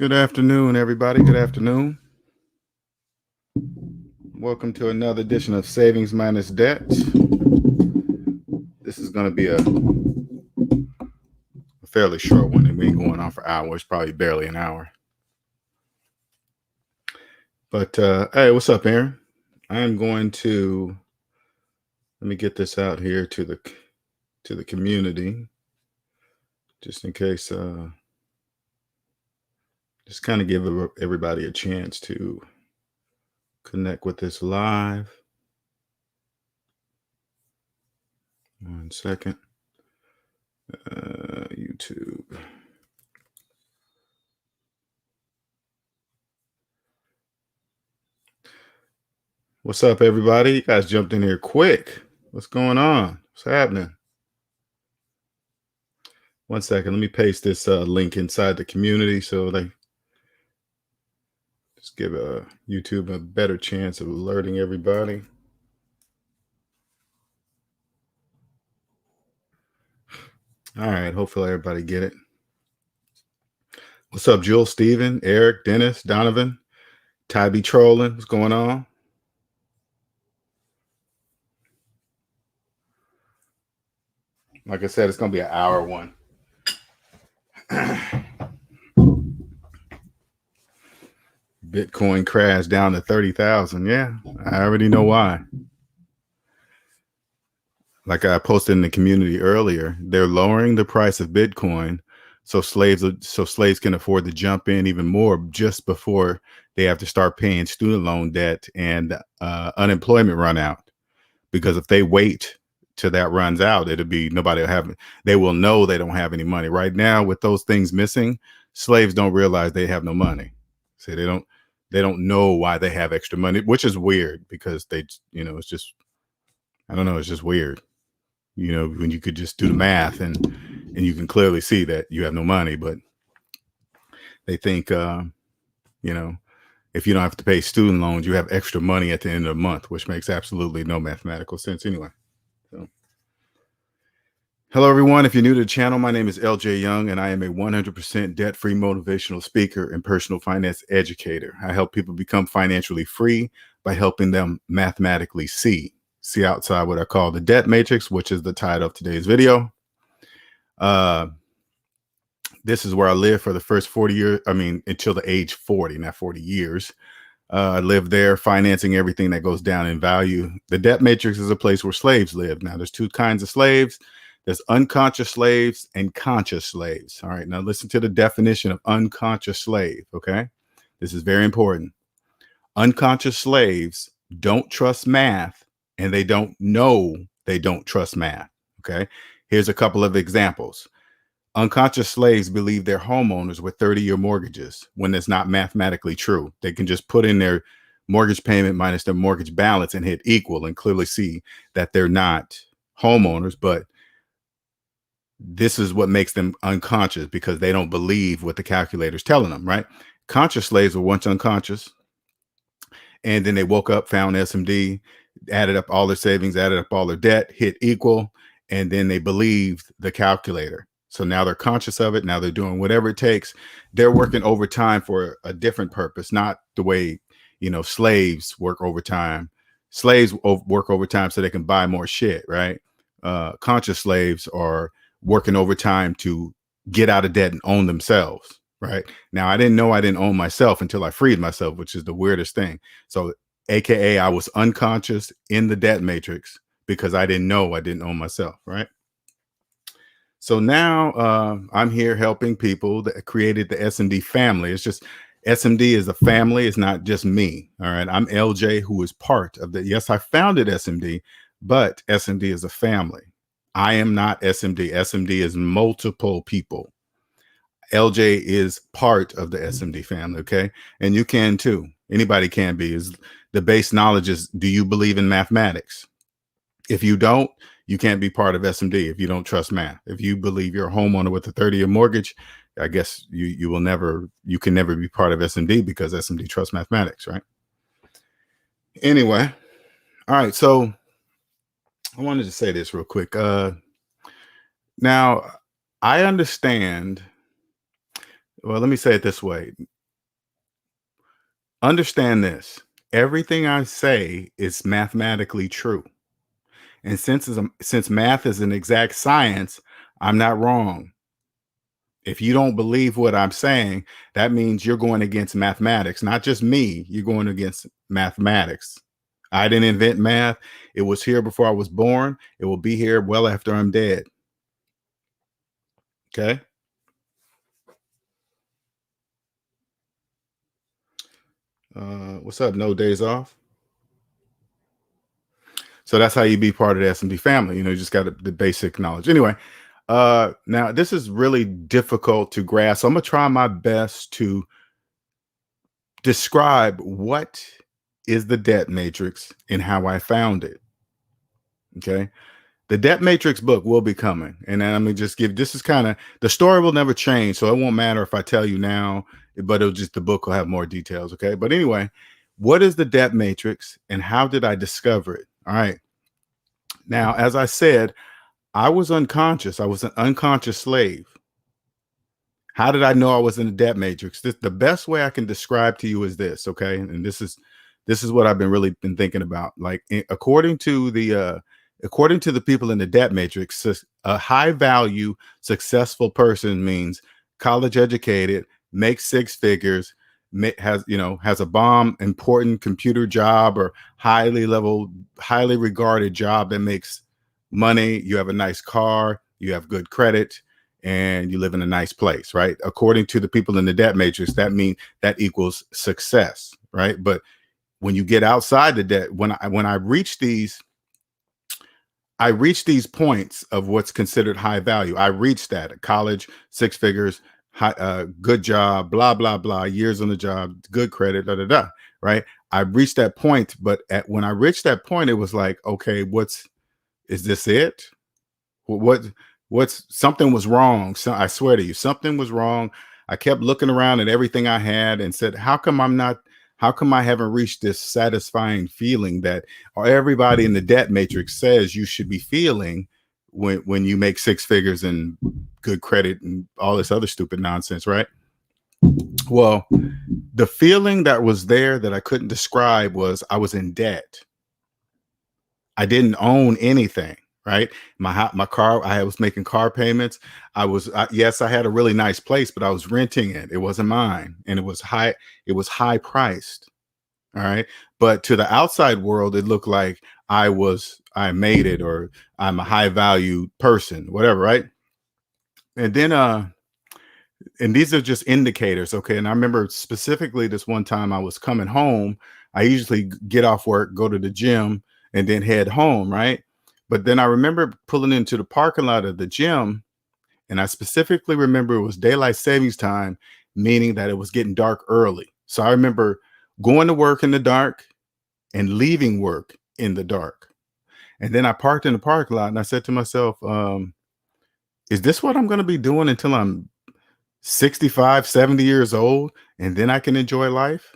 Good afternoon, everybody. Good afternoon. Welcome to another edition of Savings Minus Debt. This is going to be a fairly short one, and we ain't going on for hours, probably barely an hour. But hey, what's up, Aaron? I'm going to let me get this out here to the community, just in case. Just kind of give everybody a chance to connect with this live. 1 second. YouTube. What's up, everybody? You guys jumped in here quick. What's going on? What's happening? 1 second. Let me paste this link inside the community so they just give YouTube a better chance of alerting everybody. All right. Hopefully everybody get it. What's up, Jewel, Steven, Eric, Dennis, Donovan, Ty be trolling? What's going on? Like I said, it's going to be an hour one. Bitcoin crashed down to 30,000. Yeah, I already know why. Like I posted in the community earlier, they're lowering the price of Bitcoin so slaves can afford to jump in even more just before they have to start paying student loan debt and unemployment run out. Because if they wait till that runs out, it'll be nobody will have. They will know they don't have any money right now. With those things missing, slaves don't realize they have no money. So they don't know why they have extra money, which is weird because they, it's just, I don't know, it's just weird. When you could just do the math and you can clearly see that you have no money, but they think, if you don't have to pay student loans, you have extra money at the end of the month, which makes absolutely no mathematical sense anyway. So, hello, everyone. If you're new to the channel, my name is LJ Young, and I am a 100% debt-free motivational speaker and personal finance educator. I help people become financially free by helping them mathematically see outside what I call the debt matrix, which is the title of today's video. This is where I lived for the first 40 years. I mean, until the age 40, not 40 years. I lived there financing everything that goes down in value. The debt matrix is a place where slaves live. Now, there's two kinds of slaves. There's unconscious slaves and conscious slaves. All right, now listen to the definition of unconscious slave, okay? This is very important. Unconscious slaves don't trust math, and they don't know they don't trust math, okay? Here's a couple of examples. Unconscious slaves believe they're homeowners with 30-year mortgages when it's not mathematically true. They can just put in their mortgage payment minus their mortgage balance and hit equal and clearly see that they're not homeowners, but this is what makes them unconscious because they don't believe what the calculator's telling them, right? Conscious slaves were once unconscious, and then they woke up, found SMD, added up all their savings, added up all their debt, hit equal, and then they believed the calculator. So now they're conscious of it. Now they're doing whatever it takes. They're working overtime for a different purpose, not the way, slaves work overtime. Slaves work overtime so they can buy more shit, right? Conscious slaves are working overtime to get out of debt and own themselves, right? Now, I didn't know I didn't own myself until I freed myself, which is the weirdest thing. So, AKA, I was unconscious in the debt matrix because I didn't know I didn't own myself, right? So now I'm here helping people that created the SMD family. It's just SMD is a family. It's not just me. All right. I'm LJ, who is part of the. Yes, I founded SMD, but SMD is a family. I am not SMD. SMD is multiple people. LJ is part of the SMD family. Okay. And you can too. Anybody can be. Is the base knowledge is, do you believe in mathematics? If you don't, you can't be part of SMD if you don't trust math. If you believe you're a homeowner with a 30-year mortgage, I guess you can never be part of SMD because SMD trusts mathematics, right? Anyway, all right. So I wanted to say this real quick. Now, I understand Well, let me say it this way. Understand this. Everything I say is mathematically true. And since math is an exact science, I'm not wrong. If you don't believe what I'm saying, that means you're going against mathematics, not just me. You're going against mathematics. I didn't invent math. It was here before I was born. It will be here well after I'm dead. Okay. What's up? No days off. So that's how you be part of the S&D family. You just got the basic knowledge. Anyway, now this is really difficult to grasp. So I'm gonna try my best to describe what is the debt matrix and how I found it. Okay. The debt matrix book will be coming. And then I'm gonna just give this is kind of the story will never change. So it won't matter if I tell you now, but it'll just the book will have more details. Okay. But anyway, what is the debt matrix and how did I discover it? All right. Now, as I said, I was unconscious. I was an unconscious slave. How did I know I was in the debt matrix? The best way I can describe to you is this, okay? And this is what I've been really been thinking about. Like according to the people in the debt matrix, a high value successful person means college educated, makes six figures, has a bomb important computer job or highly regarded job that makes money, you have a nice car, you have good credit, and you live in a nice place, right? According to the people in the debt matrix, that equals success, right? But when you get outside the debt, when I reach these points of what's considered high value. I reached that at college, six figures, good job, blah blah blah, years on the job, good credit, da da da. Right? I reached that point, but when I reached that point, it was like, okay, is this it? What what's something was wrong. So I swear to you, something was wrong. I kept looking around at everything I had and said, how come I haven't reached this satisfying feeling that everybody in the debt matrix says you should be feeling when you make six figures and good credit and all this other stupid nonsense, right? Well, the feeling that was there that I couldn't describe was I was in debt. I didn't own anything, right? My car, I was making car payments. Yes, I had a really nice place, but I was renting it. It wasn't mine, and it was high priced. All right. But to the outside world, it looked like I made it, or I'm a high value person, whatever, right? And then and these are just indicators, okay? And I remember specifically this one time I was coming home. I usually get off work, go to the gym, and then head home, right? But then I remember pulling into the parking lot of the gym, and I specifically remember it was daylight savings time, meaning that it was getting dark early. So I remember going to work in the dark and leaving work in the dark. And then I parked in the parking lot and I said to myself, is this what I'm going to be doing until I'm 65, 70 years old, and then I can enjoy life?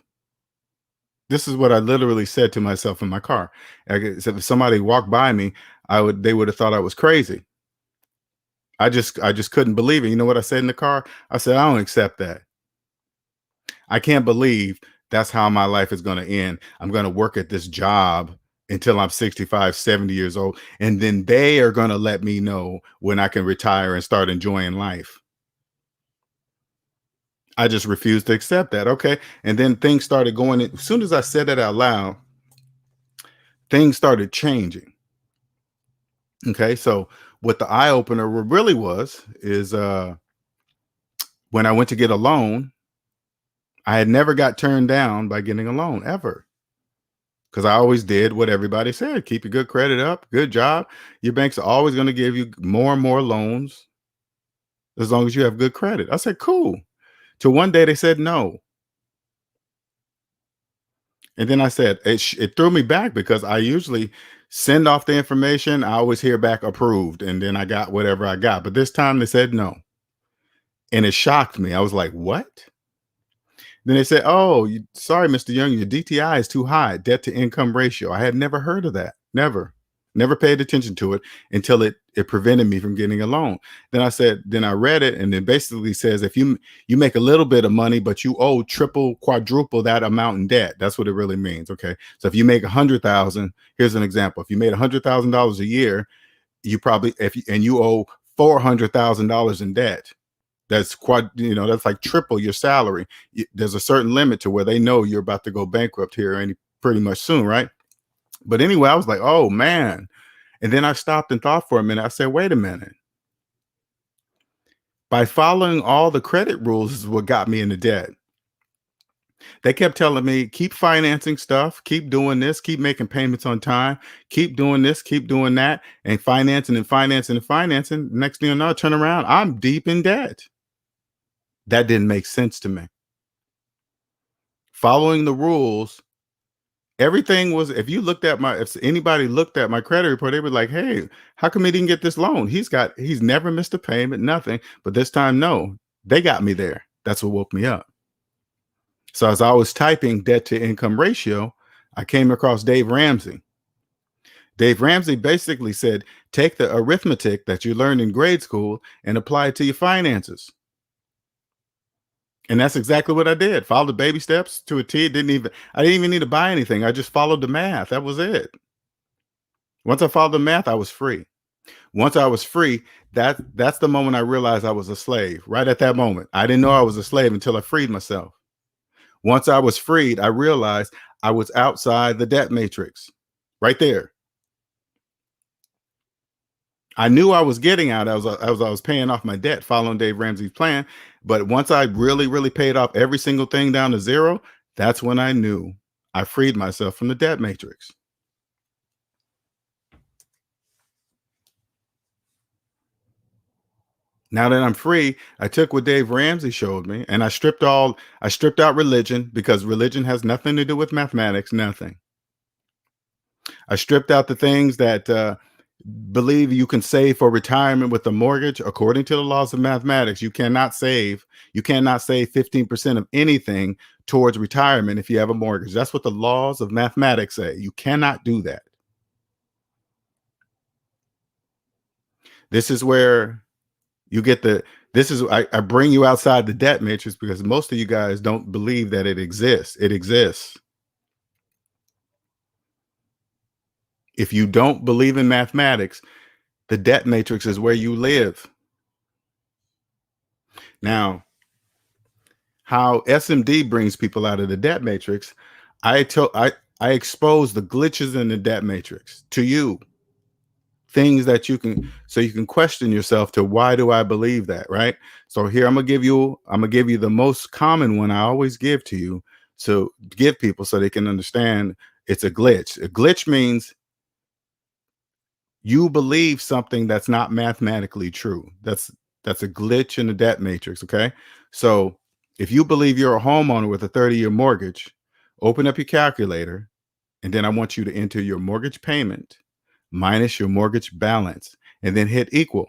This is what I literally said to myself in my car. If somebody walked by me, they would have thought I was crazy. I just couldn't believe it. You know what I said in the car? I said, I don't accept that. I can't believe that's how my life is going to end. I'm going to work at this job until I'm 65, 70 years old. And then they are going to let me know when I can retire and start enjoying life. I just refused to accept that. Okay. And then things started going. As soon as I said that out loud, things started changing. Okay. So what the eye opener really was is when I went to get a loan, I had never got turned down by getting a loan ever. Because I always did what everybody said. Keep your good credit up, good job. Your bank's always going to give you more and more loans as long as you have good credit. I said, cool. Till one day they said no. And then I said, it threw me back because I usually send off the information. I always hear back approved. And then I got whatever I got. But this time they said no. And it shocked me. I was like, what? Then they said, oh, sorry, Mr. Young, your DTI is too high, debt to income ratio. I had never heard of that. Never. Never paid attention to it until it prevented me from getting a loan. Then I read it, and it basically says if you make a little bit of money, but you owe triple, quadruple that amount in debt. That's what it really means. Okay. So if you make 100,000, here's an example. If you made $100,000 a year, you probably, and you owe $400,000 in debt, that's that's like triple your salary. There's a certain limit to where they know you're about to go bankrupt here pretty much soon, right? But anyway, I was like, oh man. And then I stopped and thought for a minute. I said, wait a minute. By following all the credit rules is what got me into debt. They kept telling me, keep financing stuff, keep doing this, keep making payments on time, keep doing this, keep doing that, and financing and financing and financing. Next thing you know, I turn around, I'm deep in debt. That didn't make sense to me. Following the rules, everything was, if anybody looked at my credit report, they were like, hey, how come he didn't get this loan? He's never missed a payment, nothing. But this time, no, they got me there. That's what woke me up. So as I was typing debt to income ratio, I came across Dave Ramsey. Dave Ramsey basically said, take the arithmetic that you learned in grade school and apply it to your finances. And that's exactly what I did. Followed the baby steps to a T. I didn't even need to buy anything. I just followed the math. That was it. Once I followed the math, I was free. Once I was free, that's the moment I realized I was a slave. Right at that moment. I didn't know I was a slave until I freed myself. Once I was freed, I realized I was outside the debt matrix. Right there. I knew I was getting out. I was paying off my debt following Dave Ramsey's plan. But once I really, really paid off every single thing down to zero, that's when I knew I freed myself from the debt matrix. Now that I'm free, I took what Dave Ramsey showed me and I stripped out religion, because religion has nothing to do with mathematics, nothing. I stripped out the things that believe you can save for retirement with a mortgage. According to the laws of mathematics, you cannot save 15% of anything towards retirement if you have a mortgage. That's what the laws of mathematics say. You cannot do that. This is where you get I bring you outside the debt matrix, because most of you guys don't believe that it exists. It exists. If you don't believe in mathematics, the debt matrix is where you live. Now, how SMD brings people out of the debt matrix, I expose the glitches in the debt matrix to you. Things that you can question yourself to, why do I believe that, right? So here I'm gonna give you the most common one I always give to you, so give people so they can understand it's a glitch. A glitch means you believe something that's not mathematically true. That's a glitch in the debt matrix. Okay. So if you believe you're a homeowner with a 30-year mortgage, open up your calculator, and then I want you to enter your mortgage payment minus your mortgage balance, and then hit equal.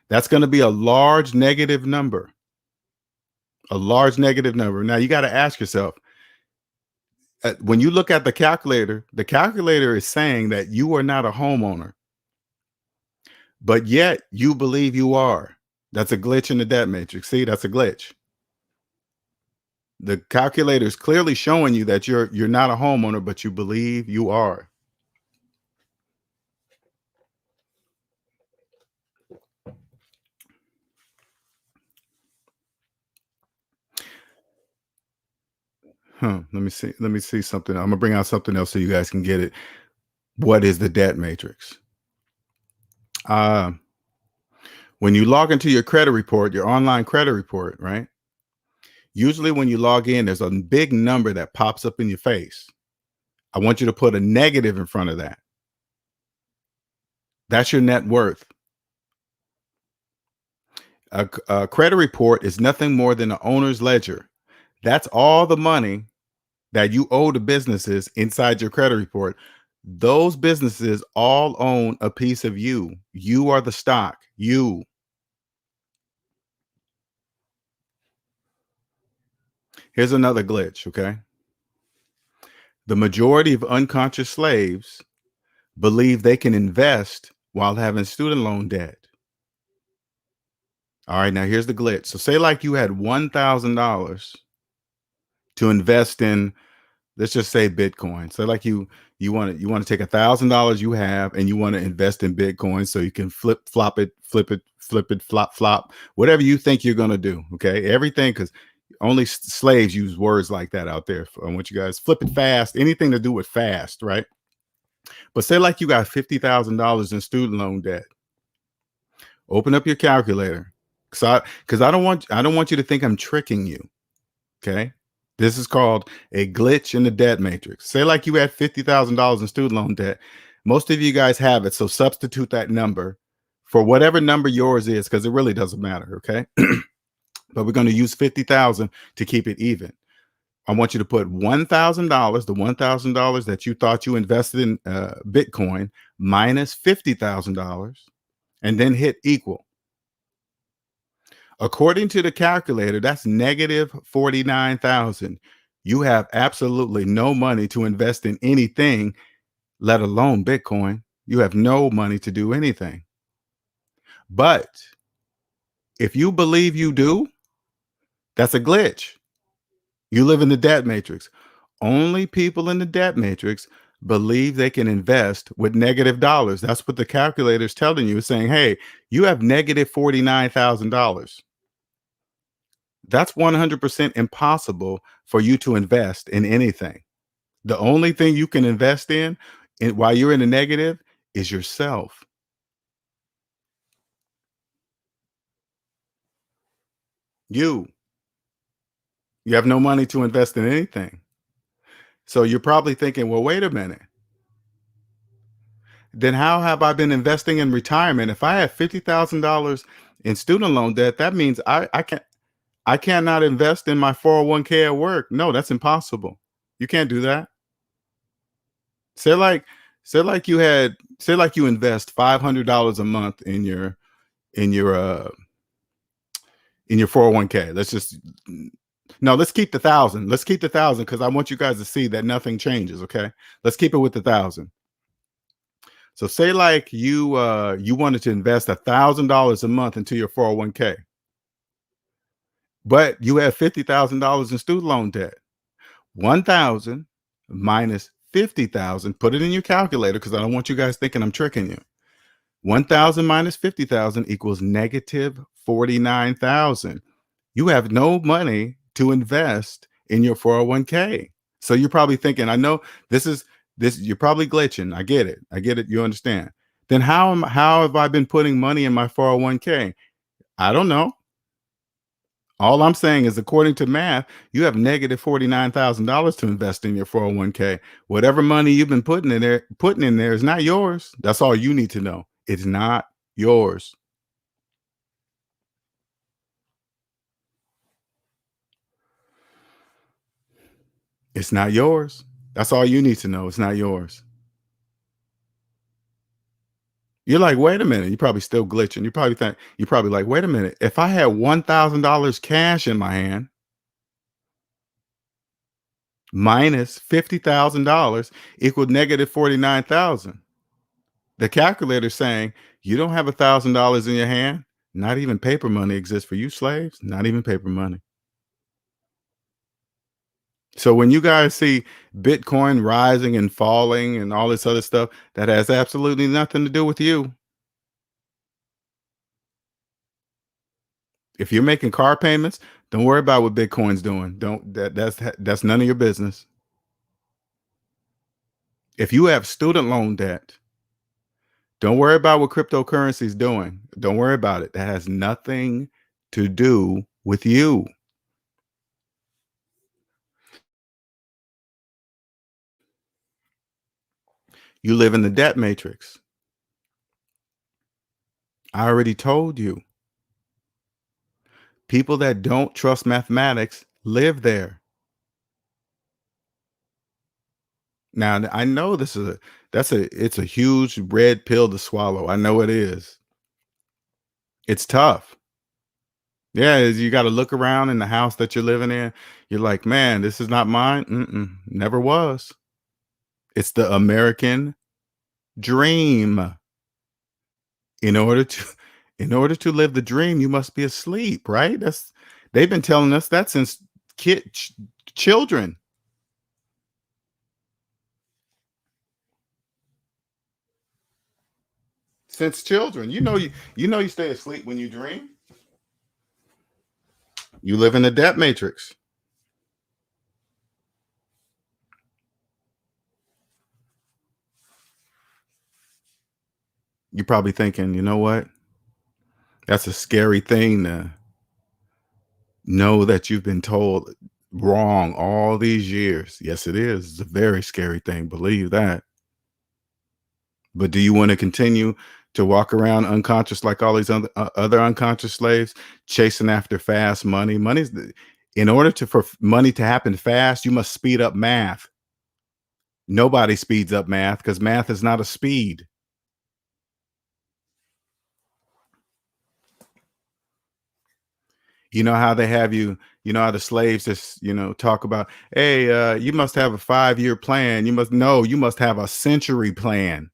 That's going to be a large negative number. A large negative number. Now you got to ask yourself, when you look at the calculator is saying that you are not a homeowner, but yet you believe you are. That's a glitch in the debt matrix. See, that's a glitch. The calculator is clearly showing you that you're not a homeowner, but you believe you are. Let me see something. I'm gonna bring out something else so you guys can get it. What is the debt matrix? When you log into your credit report, your online credit report, right? Usually when you log in, there's a big number that pops up in your face. I want you to put a negative in front of that. That's your net worth. A credit report is nothing more than an owner's ledger. That's all the money that you owe to businesses inside your credit report. Those businesses all own a piece of you. You are the stock. You. Here's another glitch, okay? The majority of unconscious slaves believe they can invest while having student loan debt. All right, now here's the glitch. So say like you had $1,000 to invest in, let's just say Bitcoin. So like you want to take $1,000 you have and you want to invest in Bitcoin so you can flip it, flop, whatever you think you're gonna do. Okay, everything, because only slaves use words like that out there. I want you guys flip it fast, anything to do with fast, right? But say like you got $50,000 in student loan debt. Open up your calculator, because I don't want you to think I'm tricking you. Okay. This is called a glitch in the debt matrix. Say like you had $50,000 in student loan debt. Most of you guys have it. So substitute that number for whatever number yours is, because it really doesn't matter. Okay. But we're going to use 50,000 to keep it even. I want you to put $1,000, the $1,000 that you thought you invested in Bitcoin, minus $50,000, and then hit equal. According to the calculator, that's negative 49,000. You have absolutely no money to invest in anything, let alone Bitcoin. You have no money to do anything. But if you believe you do, that's a glitch. You live in the debt matrix. Only people in the debt matrix believe they can invest with negative dollars. That's what the calculator is telling you. It's saying, hey, you have negative $49,000. That's 100% impossible for you to invest in anything. The only thing you can invest in while you're in the negative is yourself. You have no money to invest in anything. So you're probably thinking, well, wait a minute. Then how have I been investing in retirement? If I have $50,000 in student loan debt, that means I cannot invest in my 401k at work. No, that's impossible. You can't do that. Say like say like you had say like you invest $500 a month in your uh in your 401k. Let's keep the thousand. Let's keep the thousand because I want you guys to see that nothing changes. Okay. Let's keep it with the thousand. So say like you wanted to invest $1,000 a month into your 401k, but you have $50,000 in student loan debt. 1,000 minus 50,000. Put it in your calculator because I don't want you guys thinking I'm tricking you. 1,000 minus 50,000 equals negative 49,000. You have no money to invest in your 401k. So you're probably thinking, I know you're probably glitching. I get it. You understand. Then how have I been putting money in my 401k? I don't know. All I'm saying is, according to math, you have negative $49,000 to invest in your 401k. Whatever money you've been putting in there is not yours. That's all you need to know. It's not yours. It's not yours. That's all you need to know. It's not yours. You're like, wait a minute. You're probably still glitching. You're probably like, wait a minute. If I had $1,000 cash in my hand minus $50,000 equaled negative 49,000. The calculator saying you don't have $1,000 in your hand. Not even paper money exists for you slaves. Not even paper money. So when you guys see Bitcoin rising and falling and all this other stuff, that has absolutely nothing to do with you. If you're making car payments, don't worry about what Bitcoin's doing. Don't that's none of your business. If you have student loan debt, don't worry about what cryptocurrency is doing. Don't worry about it. That has nothing to do with you. You live in the debt matrix. I already told you. People that don't trust mathematics live there. Now, I know it's a huge red pill to swallow. I know it is. It's tough. Yeah, you got to look around in the house that you're living in. You're like, man, this is not mine. Never was. It's the American Dream. In order to in order to live the dream, you must be asleep, right? That's they've been telling us that since children. Since children. You stay asleep when you dream. You live in the debt matrix. You're probably thinking, you know what? That's a scary thing to know that you've been told wrong all these years. Yes, it is. It's a very scary thing. Believe that. But do you want to continue to walk around unconscious like all these other unconscious slaves, chasing after fast money? In order for money to happen fast, you must speed up math. Nobody speeds up math because math is not a speed. You know how they have you know how the slaves just, talk about, hey, you must have a 5-year plan. You must have a century plan.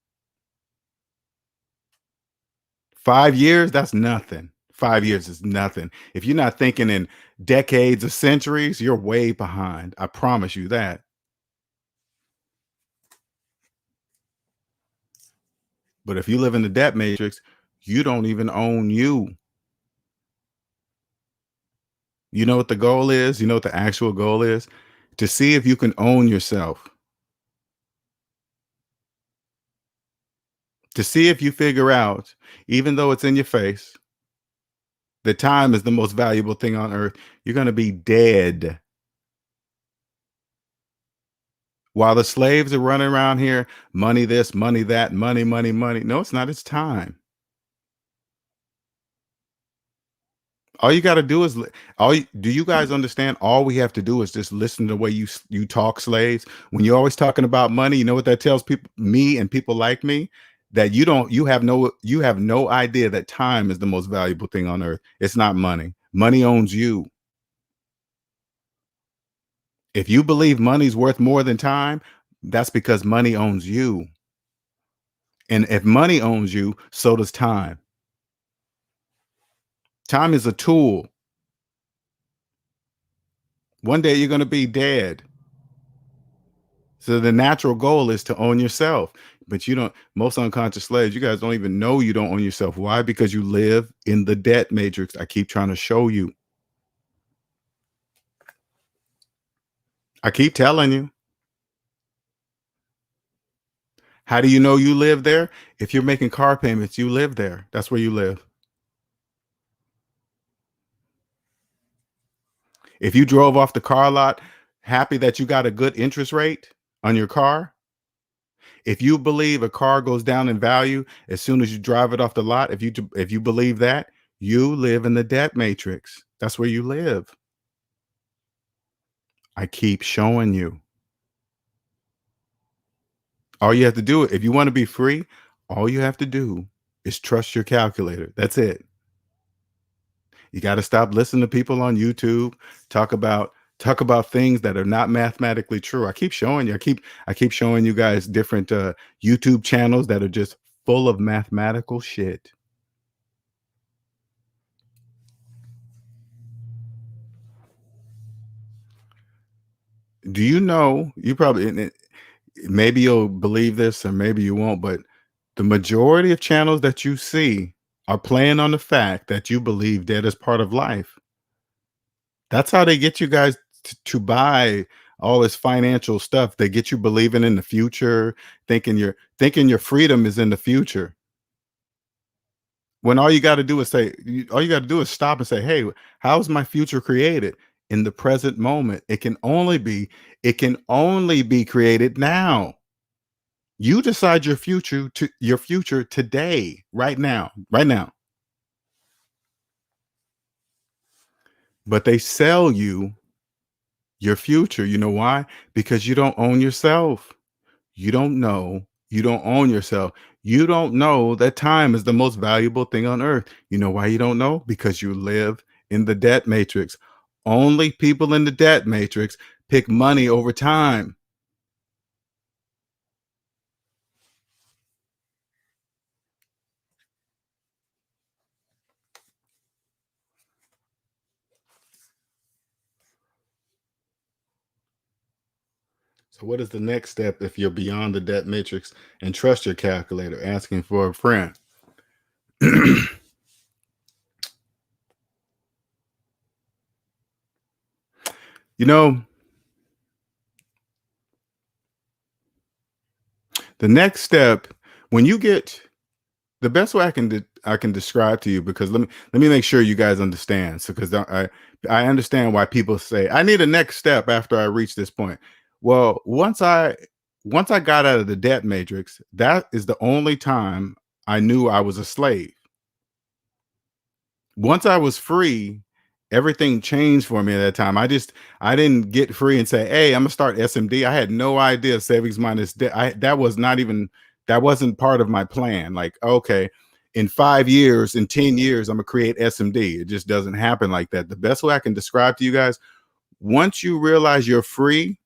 5 years, that's nothing. 5 years is nothing. If you're not thinking in decades or centuries, you're way behind. I promise you that. But if you live in the debt matrix, you don't even own you. You know what the goal is? You know what the actual goal is? To see if you can own yourself. To see if you figure out, even though it's in your face, that time is the most valuable thing on earth. You're going to be dead. While the slaves are running around here, money this, money that, money, money, money. No, it's not. It's time. All you got to do is do you guys understand? All we have to do is just listen to the way you talk, slaves. When you're always talking about money, you know what that tells people, me and people like me, that you have no idea that time is the most valuable thing on earth. It's not money. Money owns you. If you believe money's worth more than time, that's because money owns you. And if money owns you, so does time. Time is a tool. One day you're going to be dead. So the natural goal is to own yourself. But you don't, most unconscious slaves, you guys don't even know you don't own yourself. Why? Because you live in the debt matrix. I keep trying to show you. I keep telling you. How do you know you live there? If you're making car payments, you live there. That's where you live. If you drove off the car lot, happy that you got a good interest rate on your car, if you believe a car goes down in value as soon as you drive it off the lot, if you believe that, you live in the debt matrix. That's where you live. I keep showing you. All you have to do, if you want to be free, all you have to do is trust your calculator. That's it. You got to stop listening to people on YouTube talk about things that are not mathematically true. I keep showing you. I keep showing you guys different YouTube channels that are just full of mathematical shit. Do you know, you probably, maybe you'll believe this or maybe you won't, but the majority of channels that you see are playing on the fact that you believe debt is part of life. That's how they get you guys to buy all this financial stuff. They get you believing in the future, thinking your freedom is in the future. When all you got to do is all you got to do is stop and say, "Hey, how's my future created?" In the present moment. It can only be created now. You decide your future today, right now, right now. But they sell you your future. You know why? Because you don't own yourself. You don't know. You don't own yourself. You don't know that time is the most valuable thing on earth. You know why you don't know? Because you live in the debt matrix. Only people in the debt matrix pick money over time. So what is the next step if you're beyond the debt matrix and trust your calculator? Asking for a friend. You know, the next step, when you get the best way I can describe to you, because let me make sure you guys understand. So because I understand why people say I need a next step after I reach this point. Well, once I got out of the debt matrix, that is the only time I knew I was a slave. Once I was free, everything changed for me at that time. I didn't get free and say, "Hey, I'm gonna start SMD." I had no idea savings minus debt. That was not even that wasn't part of my plan. Like, okay, in 5 years, in 10 years, I'm gonna create SMD. It just doesn't happen like that. The best way I can describe to you guys, once you realize you're free,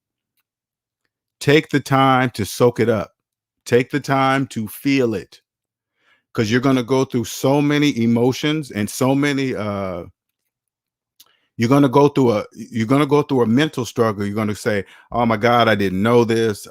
take the time to soak it up. Take the time to feel it, because you're gonna go through so many emotions and so many you're going to go through a mental struggle. You're going to say, oh my God, I didn't know this.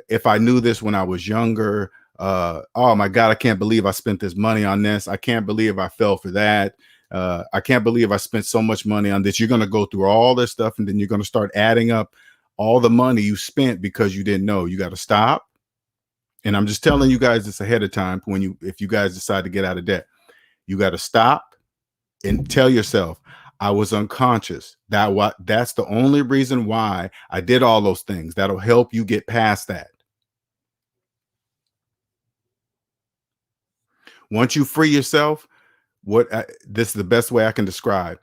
If I knew this when I was younger, oh my God, I can't believe I spent this money on this. I can't believe I fell for that. I can't believe I spent so much money on this. You're going to go through all this stuff, and then you're going to start adding up all the money you spent because you didn't know. You got to stop. And I'm just telling you guys this ahead of time. If you guys decide to get out of debt, you got to stop and tell yourself, I was unconscious. That's the only reason why I did all those things. That'll help you get past that. Once you free yourself, this is the best way I can describe.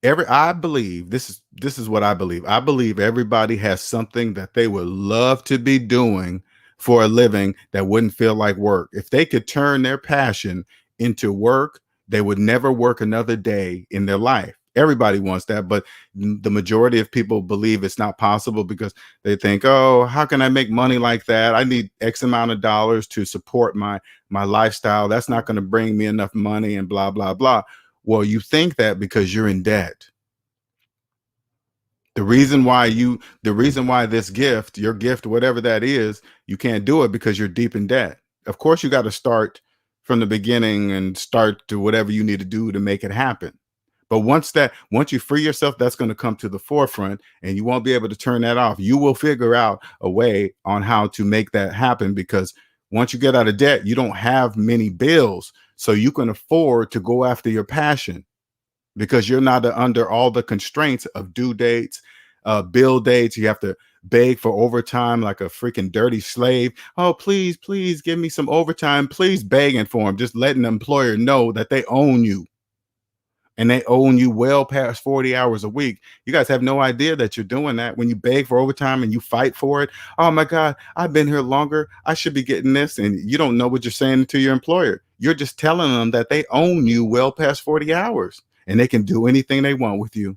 I believe this is what I believe. I believe everybody has something that they would love to be doing for a living that wouldn't feel like work. If they could turn their passion into work, they would never work another day in their life. Everybody wants that, but the majority of people believe it's not possible because they think, "Oh, how can I make money like that? I need X amount of dollars to support my lifestyle. That's not going to bring me enough money," and blah blah blah. Well, you think that because you're in debt. The reason why this gift, your gift, whatever that is, you can't do it because you're deep in debt. Of course, you got to start from the beginning and start to whatever you need to do to make it happen. But once you free yourself, that's going to come to the forefront, and you won't be able to turn that off. You will figure out a way on how to make that happen, because once you get out of debt, you don't have many bills, so you can afford to go after your passion, because you're not under all the constraints of due dates, bill dates. You have to beg for overtime like a freaking dirty slave. Oh, please, please give me some overtime. Please, begging for them, just letting the employer know that they own you, and they own you well past 40 hours a week. You guys have no idea that you're doing that when you beg for overtime and you fight for it. Oh my God, I've been here longer. I should be getting this. And you don't know what you're saying to your employer. You're just telling them that they own you well past 40 hours and they can do anything they want with you.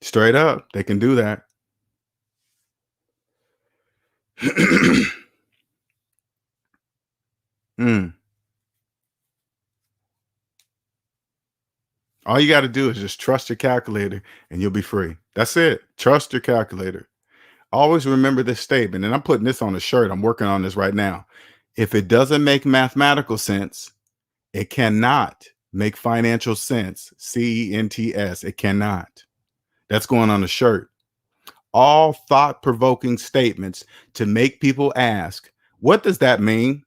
Straight up, they can do that. Mm. All you got to do is just trust your calculator and you'll be free. That's it. Trust your calculator. Always remember this statement, and I'm putting this on a shirt. I'm working on this right now. If it doesn't make mathematical sense, it cannot make financial sense. CENTS. It cannot. That's going on a shirt. All thought-provoking statements to make people ask, what does that mean?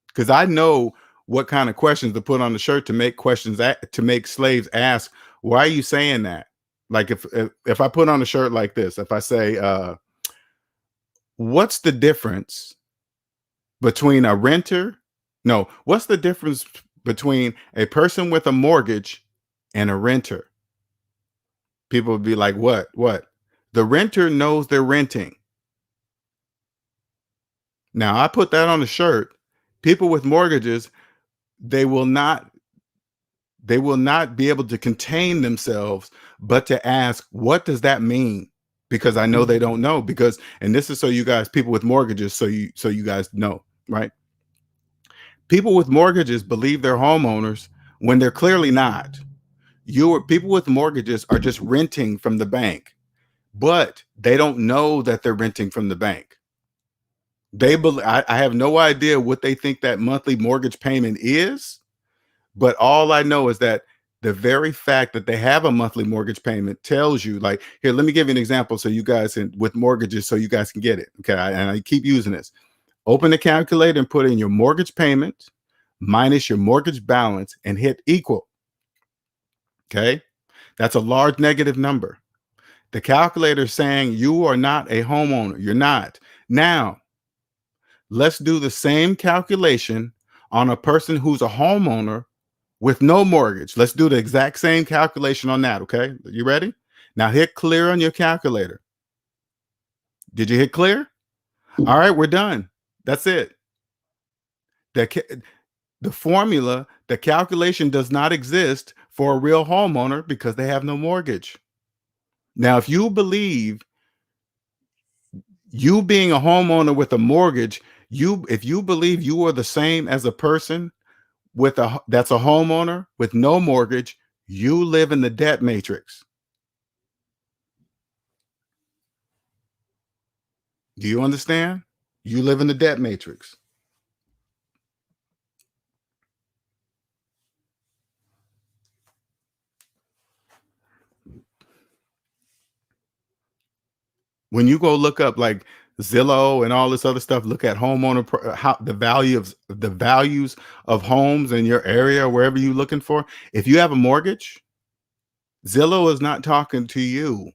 Because I know what kind of questions to put on the shirt to make to make slaves ask, why are you saying that? Like if I put on a shirt like this, if I say, what's the difference between a renter? No, what's the difference between a person with a mortgage and a renter? People would be like, what? What? The renter knows they're renting. Now, I put that on a shirt. People with mortgages, they will not be able to contain themselves but to ask, what does that mean? Because I know they don't know. Because, and this is so you guys, people with mortgages, so you guys know, right? People with mortgages believe they're homeowners when they're clearly not. People with mortgages are just renting from the bank, but they don't know that they're renting from the bank. I have no idea what they think that monthly mortgage payment is, but all I know is that the very fact that they have a monthly mortgage payment tells you, like, here, let me give you an example so you guys can, with mortgages, so you guys can get it. Okay. And I keep using this. Open the calculator and put in your mortgage payment minus your mortgage balance and hit equal. Okay. That's a large negative number. The calculator is saying you are not a homeowner. You're not. Now, let's do the same calculation on a person who's a homeowner with no mortgage. Let's do the exact same calculation on that. Okay. You ready? Now hit clear on your calculator. Did you hit clear? All right, we're done. That's it. The formula, the calculation does not exist for a real homeowner because they have no mortgage. Now, if you believe you being a homeowner with a mortgage, if you believe you are the same as a person that's a homeowner with no mortgage, you live in the debt matrix. Do you understand? You live in the debt matrix. When you go look up like Zillow and all this other stuff, look at how the values of homes in your area, wherever you're looking for. If you have a mortgage, Zillow is not talking to you.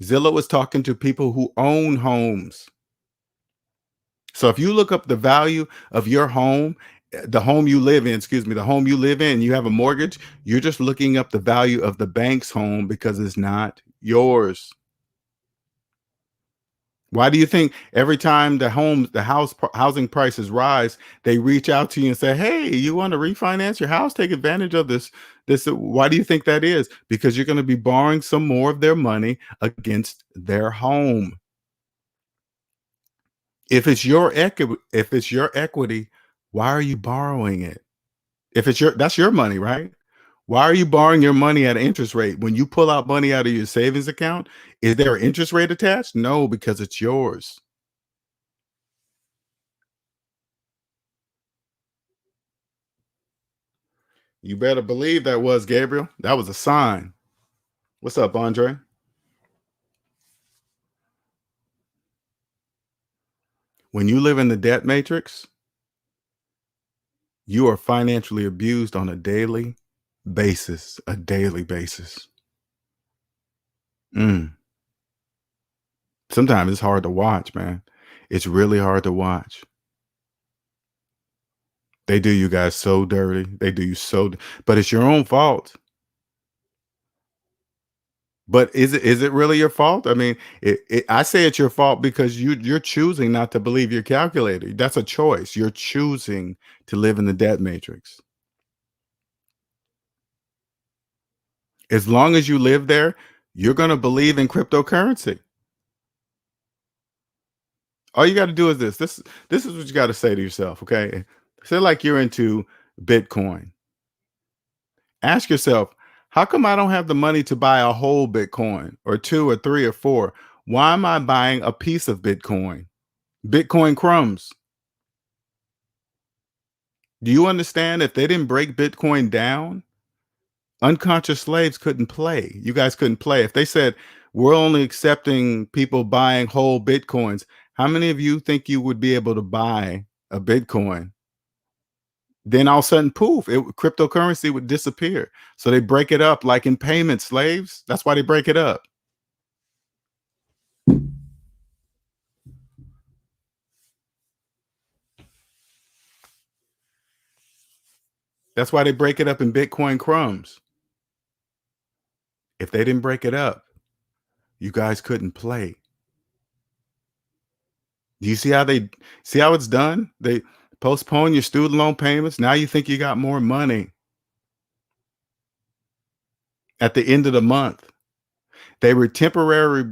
Zillow is talking to people who own homes. So if you look up the value of your home, the home you live in, the home you live in, you have a mortgage, you're just looking up the value of the bank's home because it's not yours. Why do you think every time housing prices rise, they reach out to you and say, "Hey, you want to refinance your house? Take advantage of this." Why do you think that is? Because you're going to be borrowing some more of their money against their home. If it's your equity, why are you borrowing it? That's your money, right? Why are you borrowing your money at an interest rate? When you pull out money out of your savings account, is there an interest rate attached? No, because it's yours. You better believe that was Gabriel. That was a sign. What's up, Andre? When you live in the debt matrix, you are financially abused on a daily basis. A daily basis. Sometimes it's hard to watch, man. It's really hard to watch. They do you guys so dirty. They do you but it's your own fault. But is it really your fault? I mean, I say it's your fault because you're choosing not to believe your calculator. That's a choice. You're choosing to live in the debt matrix. As long as you live there, you're going to believe in cryptocurrency. All you got to do is this is what you got to say to yourself, okay? Say like you're into Bitcoin. Ask yourself, how come I don't have the money to buy a whole Bitcoin or two or three or four? Why am I buying a piece of Bitcoin? Bitcoin crumbs. Do you understand if they didn't break Bitcoin down, unconscious slaves couldn't play. You guys couldn't play. If they said, we're only accepting people buying whole Bitcoins, how many of you think you would be able to buy a Bitcoin? Then all of a sudden, poof, cryptocurrency would disappear. So they break it up like in payment slaves. That's why they break it up. That's why they break it up in Bitcoin crumbs. If they didn't break it up, you guys couldn't play. Do you see how it's done? They postpone your student loan payments. Now you think you got more money at the end of the month. They were temporarily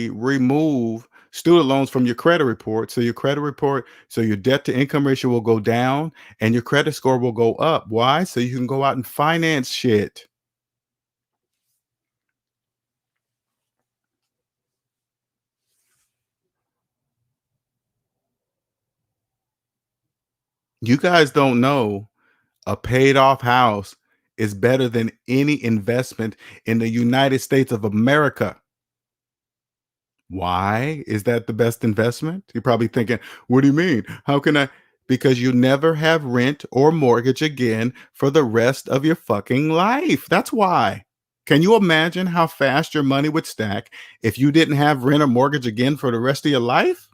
remove student loans from your credit report. So your debt to income ratio will go down and your credit score will go up. Why? So you can go out and finance shit. You guys don't know a paid off house is better than any investment in the United States of America. Why is that the best investment? You're probably thinking, what do you mean? How can I? Because you never have rent or mortgage again for the rest of your fucking life. That's why. Can you imagine how fast your money would stack if you didn't have rent or mortgage again for the rest of your life?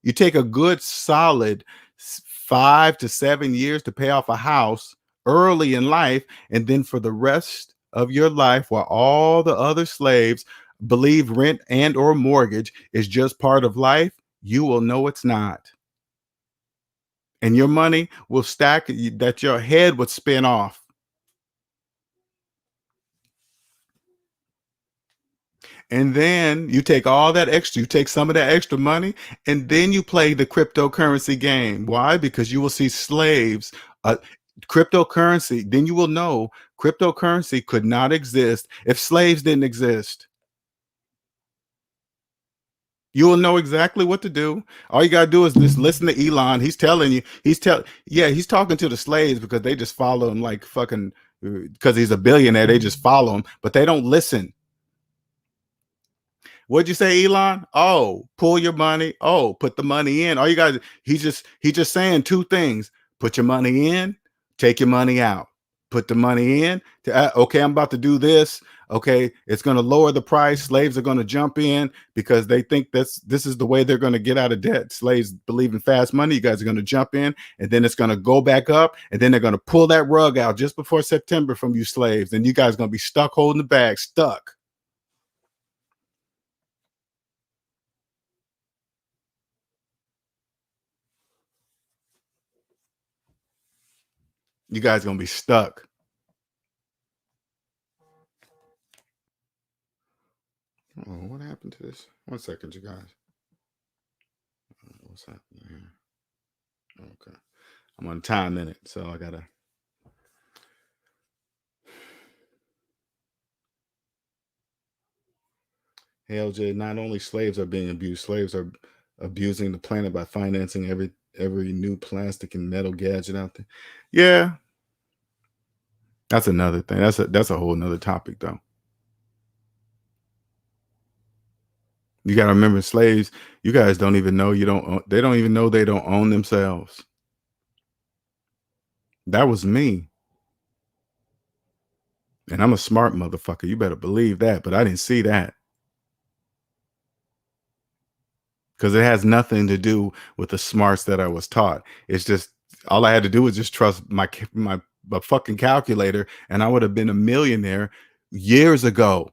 You take a good solid 5 to 7 years to pay off a house early in life, and then for the rest of your life, while all the other slaves believe rent and or mortgage is just part of life, you will know it's not. And your money will stack that your head would spin off. And then you take all that extra, you take some of that extra money, and then you play the cryptocurrency game. Why? Because you will see slaves, uh, cryptocurrency, then you will know cryptocurrency could not exist if slaves didn't exist. You will know exactly what to do. All you gotta do is just listen to Elon. He's telling you, he's talking to the slaves because they just follow him like fucking because he's a billionaire, they just follow him, but they don't listen. What'd you say, Elon? Oh, pull your money. Oh, put the money in. All you guys, he's just saying two things: put your money in, take your money out. Put the money in. Okay, I'm about to do this. Okay, it's going to lower the price. Slaves are going to jump in because they think this is the way they're going to get out of debt. Slaves believe in fast money. You guys are going to jump in, and then it's going to go back up, and then they're going to pull that rug out just before September from you slaves, and you guys are going to be stuck holding the bag, stuck. You guys are going to be stuck. Oh, what happened to this? 1 second, you guys. What's happening here? Okay. I'm on time in it, so I gotta. Hey, LJ, not only slaves are being abused, slaves are abusing the planet by financing every new plastic and metal gadget out there. Yeah, that's another thing. That's a whole nother topic, though. You got to remember, slaves. You guys don't even know you don't. They don't even know they don't own themselves. That was me. And I'm a smart motherfucker. You better believe that. But I didn't see that because it has nothing to do with the smarts that I was taught. It's just all I had to do was just trust my fucking calculator, and I would have been a millionaire years ago.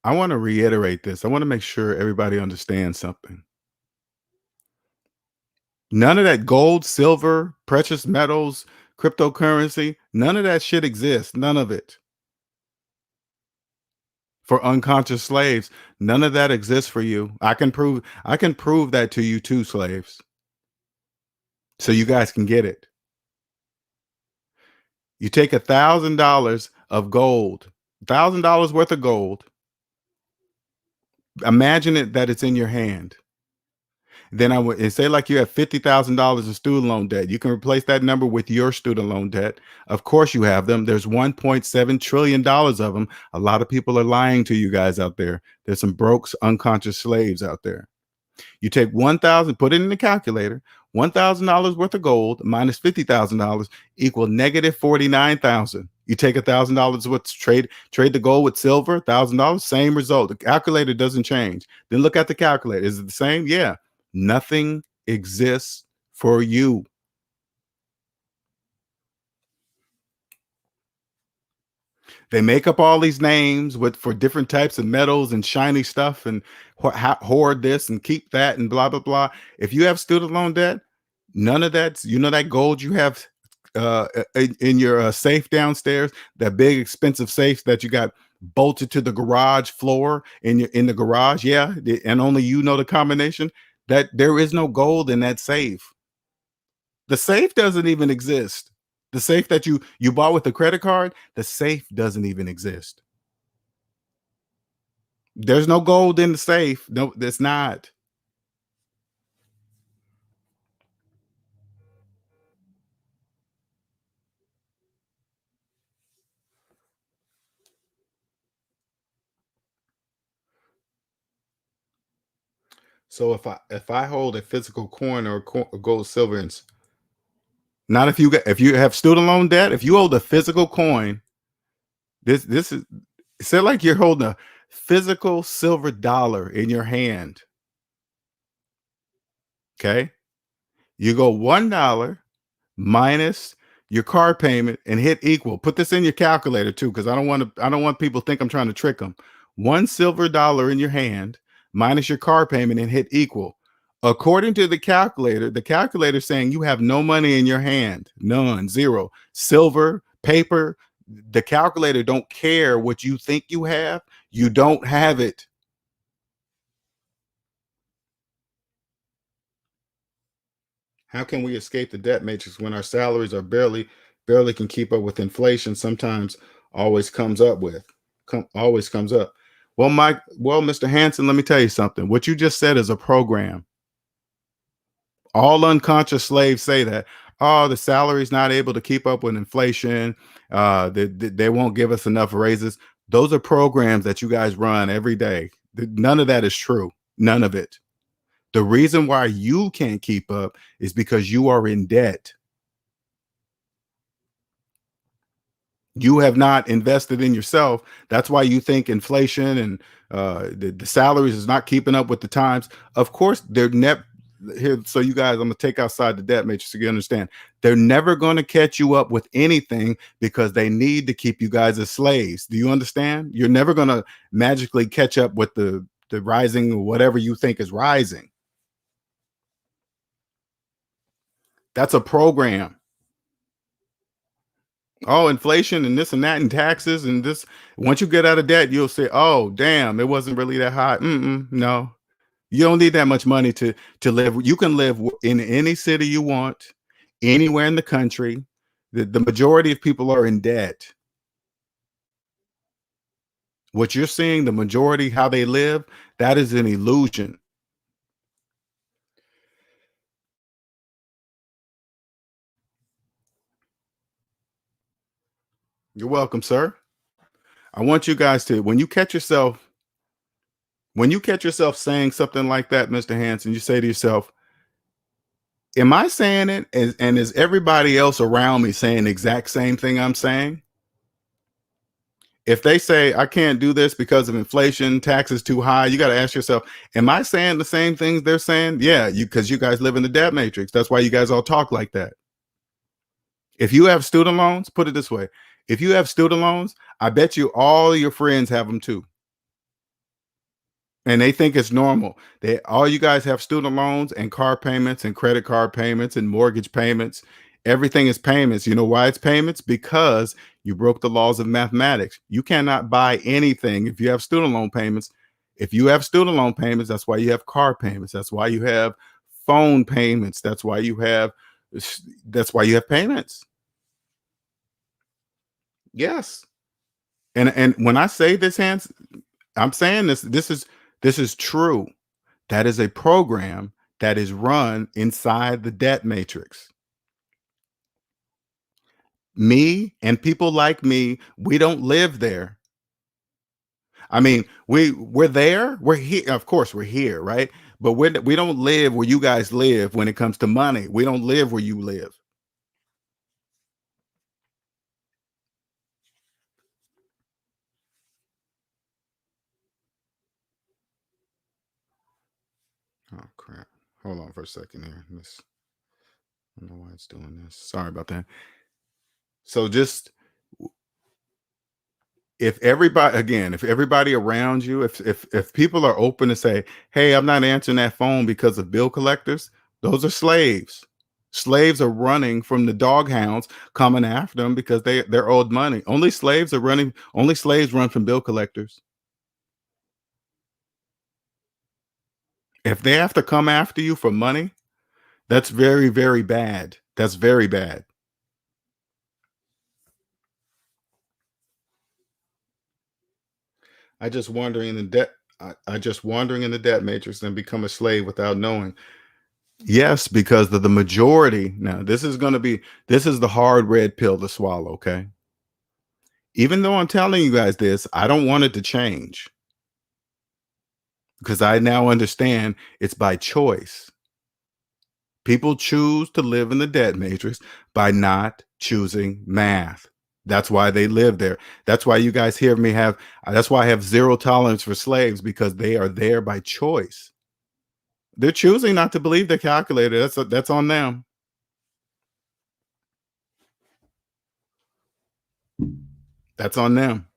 I want to reiterate this. I want to make sure everybody understands something. None of that gold, silver, precious metals, cryptocurrency, none of that shit exists. None of it. For unconscious slaves, none of that exists for you. I can prove that to you too, slaves. So you guys can get it. You take $1,000 of gold, $1,000 worth of gold. Imagine it that it's in your hand. Then I would say like you have $50,000 in student loan debt. You can replace that number with your student loan debt. Of course you have them. There's $1.7 trillion of them. A lot of people are lying to you guys out there. There's some broke unconscious slaves out there. You take 1,000, put it in the calculator. $1,000 worth of gold minus $50,000 equal negative 49,000. You take $1,000 worth, trade the gold with silver, $1,000, same result. The calculator doesn't change. Then look at the calculator. Is it the same? Yeah. Nothing exists for you. They make up all these names with for different types of metals and shiny stuff and hoard this and keep that and blah blah blah. If you have student loan debt, none of that. You know that gold you have in your safe downstairs, that big expensive safe that you got bolted to the garage floor in the garage. Yeah, and only you know the combination. That there is no gold in that safe. The safe doesn't even exist. The safe that you bought with the credit card, the safe doesn't even exist. There's no gold in the safe. No, there's not. So if I hold a physical coin or gold, silver, and not if you have student loan debt, if you hold a physical coin, this is say like you're holding a physical silver dollar in your hand. Okay, you go $1 minus your car payment and hit equal. Put this in your calculator too, because I don't want people to think I'm trying to trick them. One silver dollar in your hand minus your car payment and hit equal. According to the calculator saying you have no money in your hand, none, zero. Silver, paper, the calculator don't care what you think you have. You don't have it. How can we escape the debt matrix when our salaries are barely can keep up with inflation? Sometimes always comes up with always comes up. Well, Mr. Hanson, let me tell you something. What you just said is a program. All unconscious slaves say that. Oh, the salary's not able to keep up with inflation. They won't give us enough raises. Those are programs that you guys run every day. None of that is true. None of it. The reason why you can't keep up is because you are in debt. You have not invested in yourself. That's why you think inflation and the salaries is not keeping up with the times. Of course, they're never here. So you guys, I'm gonna take outside the debt matrix so you understand. They're never going to catch you up with anything because they need to keep you guys as slaves. Do you understand? You're never going to magically catch up with the rising or whatever you think is rising. That's a program. Oh, inflation and this and that and taxes and this. Once you get out of debt, you'll say, "Oh, damn, it wasn't really that high." No, you don't need that much money to live. You can live in any city you want, anywhere in the country. The majority of people are in debt. What you're seeing, the majority, how they live, that is an illusion. You're welcome, sir. I want you guys to, when you catch yourself saying something like that, Mr. Hanson, you say to yourself, am I saying it? And is everybody else around me saying the exact same thing I'm saying? If they say I can't do this because of inflation, taxes too high, you got to ask yourself, am I saying the same things they're saying? Yeah, because you guys live in the debt matrix. That's why you guys all talk like that. If you have student loans, put it this way. If you have student loans, I bet you all your friends have them too. And they think it's normal. They all you guys have student loans and car payments and credit card payments and mortgage payments. Everything is payments. You know why it's payments? Because you broke the laws of mathematics. You cannot buy anything if you have student loan payments. If you have student loan payments, that's why you have car payments. That's why you have phone payments. That's why you have payments. Yes. And when I say this, Hans, I'm saying this is true. That is a program that is run inside the debt matrix. Me and people like me, we don't live there. I mean, we're there. We're here. Of course, we're here, right? But we don't live where you guys live when it comes to money. We don't live where you live. Oh crap! Hold on for a second here. I don't know why it's doing this. Sorry about that. So just If everybody around you, if people are open to say, "Hey, I'm not answering that phone because of bill collectors," those are slaves. Slaves are running from the doghounds coming after them because they're owed money. Only slaves run from bill collectors. If they have to come after you for money, that's very, very bad. That's very bad. I just wandering in the debt I just wandering in the debt matrix and become a slave without knowing. Yes, because the majority now this is the hard red pill to swallow, okay? Even though I'm telling you guys this, I don't want it to change because I now understand it's by choice. People choose to live in the debt matrix by not choosing math. That's why they live there. That's why you guys hear me have that's why I have zero tolerance for slaves because they are there by choice. They're choosing not to believe the calculator. That's on them. That's on them.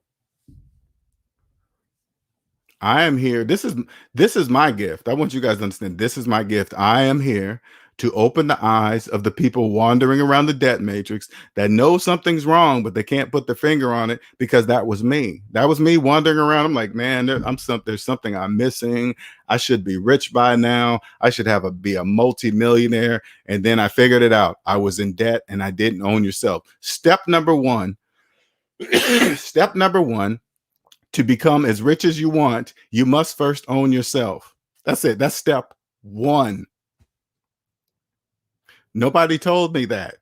I am here. This is my gift. I want you guys to understand. This is my gift. I am here to open the eyes of the people wandering around the debt matrix that know something's wrong, but they can't put their finger on it because that was me. That was me wandering around. I'm like, man, there's something I'm missing. I should be rich by now. I should be a multi-millionaire. And then I figured it out. I was in debt and I didn't own yourself. Step number one. Step number one, to become as rich as you want, you must first own yourself. That's it. That's step one. Nobody told me that.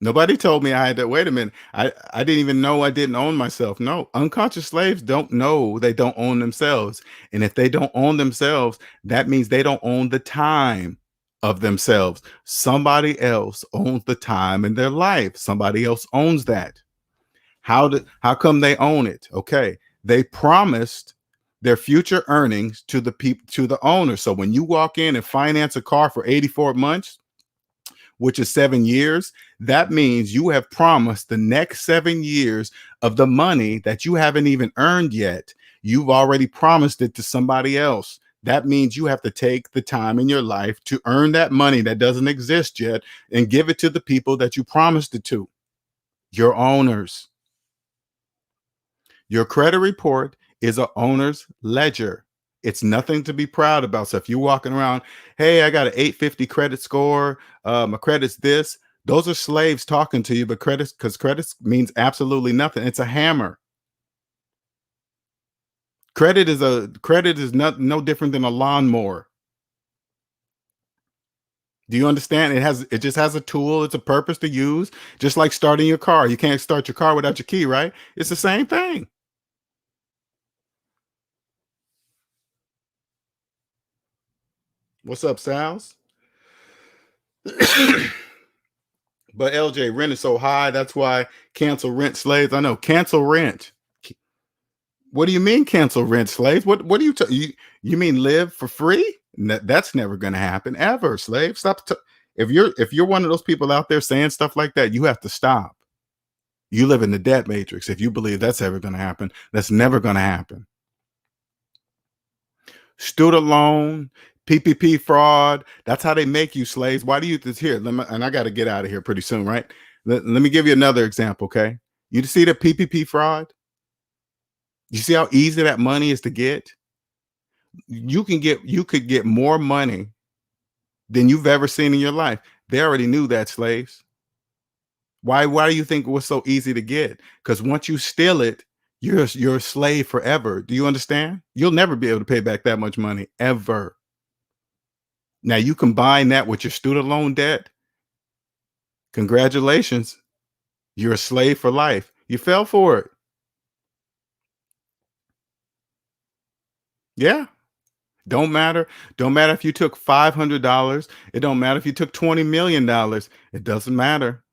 Nobody told me I had to wait a minute. I didn't even know I didn't own myself. No, unconscious slaves don't know they don't own themselves. And if they don't own themselves, that means they don't own the time of themselves. Somebody else owns the time in their life. Somebody else owns that. How come they own it? Okay. They promised their future earnings to the owner. So when you walk in and finance a car for 84 months, which is 7 years, that means you have promised the next 7 years of the money that you haven't even earned yet. You've already promised it to somebody else. That means you have to take the time in your life to earn that money that doesn't exist yet and give it to the people that you promised it to, your owners. Your credit report is a owner's ledger. It's nothing to be proud about. So if you're walking around, hey, I got an 850 credit score, my credit's this. Those are slaves talking to you, but because credit means absolutely nothing. It's a hammer. Credit is no different than a lawnmower. Do you understand? It just has a tool. It's a purpose to use, just like starting your car. You can't start your car without your key, right? It's the same thing. What's up, Sal's? But LJ, rent is so high. That's why cancel rent slaves. I know, cancel rent. What do you mean cancel rent slaves? What do you mean live for free? That's never going to happen ever, slave. If you're one of those people out there saying stuff like that, you have to stop. You live in the debt matrix. If you believe that's ever going to happen, that's never going to happen. Student loan, PPP fraud. That's how they make you slaves. Why do you this here? And I got to get out of here pretty soon, right? Let me give you another example, okay? You see the PPP fraud? You see how easy that money is to get? You could get more money than you've ever seen in your life. They already knew that, slaves. Why do you think it was so easy to get? Because once you steal it, you're a slave forever. Do you understand? You'll never be able to pay back that much money ever. Now you combine that with your student loan debt. Congratulations. You're a slave for life. You fell for it. Yeah. Don't matter. Don't matter if you took $500. It don't matter if you took $20 million. It doesn't matter.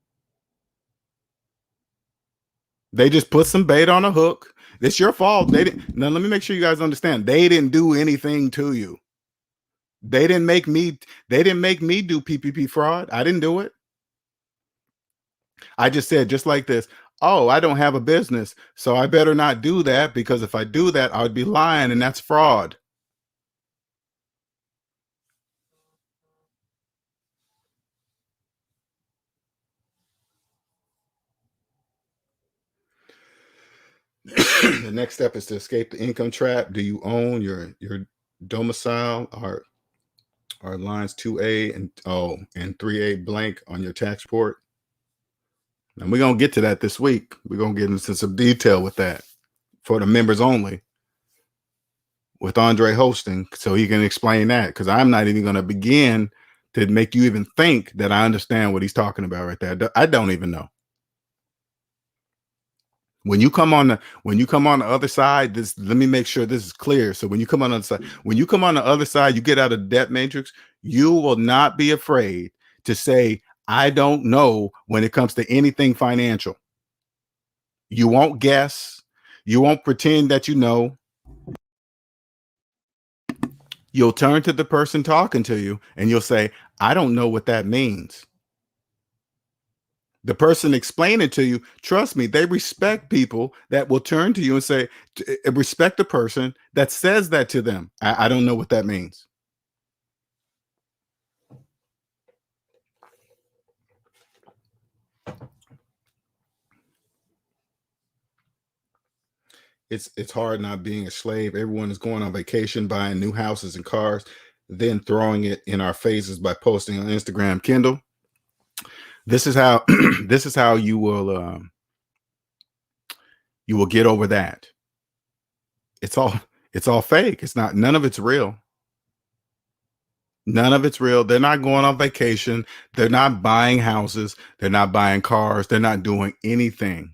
They just put some bait on a hook. It's your fault. They didn't. Now let me make sure you guys understand. They didn't do anything to you. They didn't make me. They didn't make me do PPP fraud. I didn't do it. I just said just like this. Oh, I don't have a business, so I better not do that, because if I do that, I would be lying, and that's fraud. The next step is to escape the income trap. Do you own your domicile, or lines 2A and 3A blank on your tax report? And we're gonna get to that this week. We're gonna get into some detail with that for the members only, with Andre hosting, so he can explain that, because I'm not even going to begin to make you even think that I understand what he's talking about right there. I don't even know. When you come on the other side, this, let me make sure this is clear. So when you come on the other side, you get out of the debt matrix, you will not be afraid to say, I don't know, when it comes to anything financial. You won't guess. You won't pretend that you know. You'll turn to the person talking to you and you'll say, I don't know what that means. The person explaining to you, trust me, they respect people that will turn to you and say, respect the person that says that to them. I don't know what that means. It's hard not being a slave. Everyone is going on vacation, buying new houses and cars, then throwing it in our faces by posting on Instagram. Kendall, this is how this is how you will get over that. It's all fake. It's not, none of it's real. None of it's real. They're not going on vacation. They're not buying houses. They're not buying cars. They're not doing anything.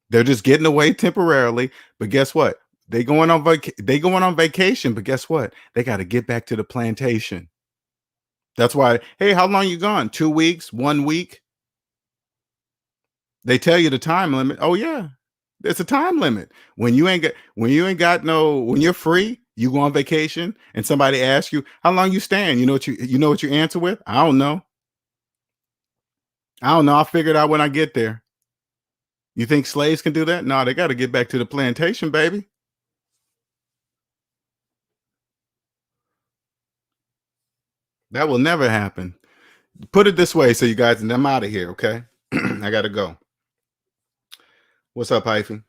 They're just getting away temporarily. But guess what? They going on vacation. But guess what? They got to get back to the plantation. That's why, hey, how long you gone? 2 weeks, 1 week? They tell you the time limit. Oh yeah, there's a time limit. When you're free, you go on vacation, and somebody asks you how long you staying. You know what you answer with? I don't know. I'll figure it out when I get there. You think slaves can do that? No, they got to get back to the plantation, baby. That will never happen. Put it this way, so you guys, and I'm out of here, okay? I gotta go. What's up, Hyphy?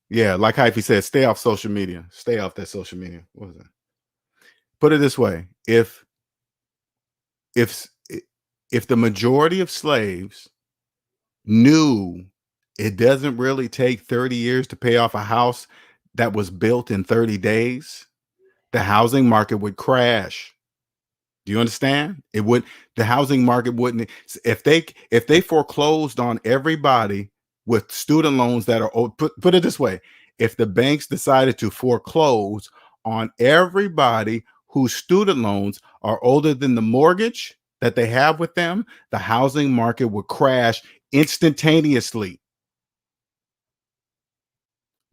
Yeah, like Hyphy said, stay off social media. Stay off that social media. What was that? Put it this way: if if the majority of slaves knew it doesn't really take 30 years to pay off a house that was built in 30 days, the housing market would crash. Do you understand? The housing market wouldn't, if they foreclosed on everybody with student loans that are old. Put it this way: if the banks decided to foreclose on everybody whose student loans are older than the mortgage that they have with them, the housing market would crash instantaneously.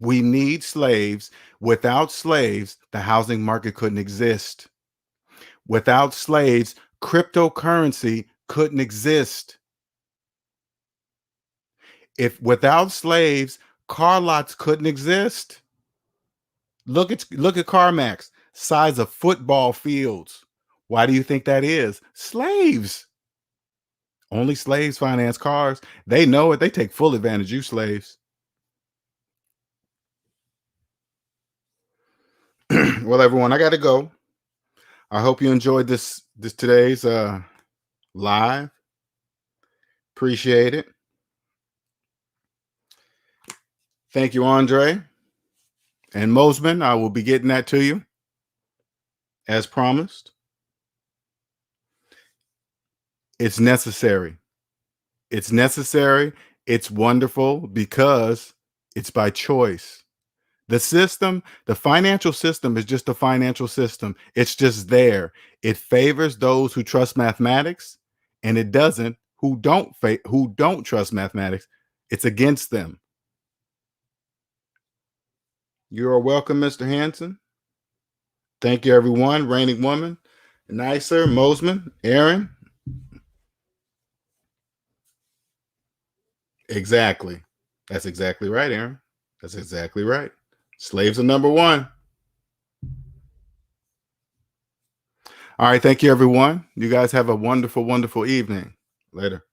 We need slaves. Without slaves, the housing market couldn't exist. Without slaves, cryptocurrency couldn't exist. If without slaves, car lots couldn't exist. Look at CarMax, size of football fields. Why do you think that is? Slaves. Only slaves finance cars. They know it. They take full advantage of you slaves. Well, everyone, I got to go. I hope you enjoyed this today's live. Appreciate it. Thank you, Andre and Mosman. I will be getting that to you as promised. It's necessary. It's necessary. It's wonderful because it's by choice. The financial system is just a financial system. It's just there. It favors those who trust mathematics, and it doesn't who don't trust mathematics. It's against them. You are welcome, Mr. Hanson. Thank you, everyone. Reigning Woman, Nicer, Mosman, Aaron. Exactly. That's exactly right, Aaron. That's exactly right. Slaves are number one. All right. Thank you, everyone. You guys have a wonderful, wonderful evening. Later.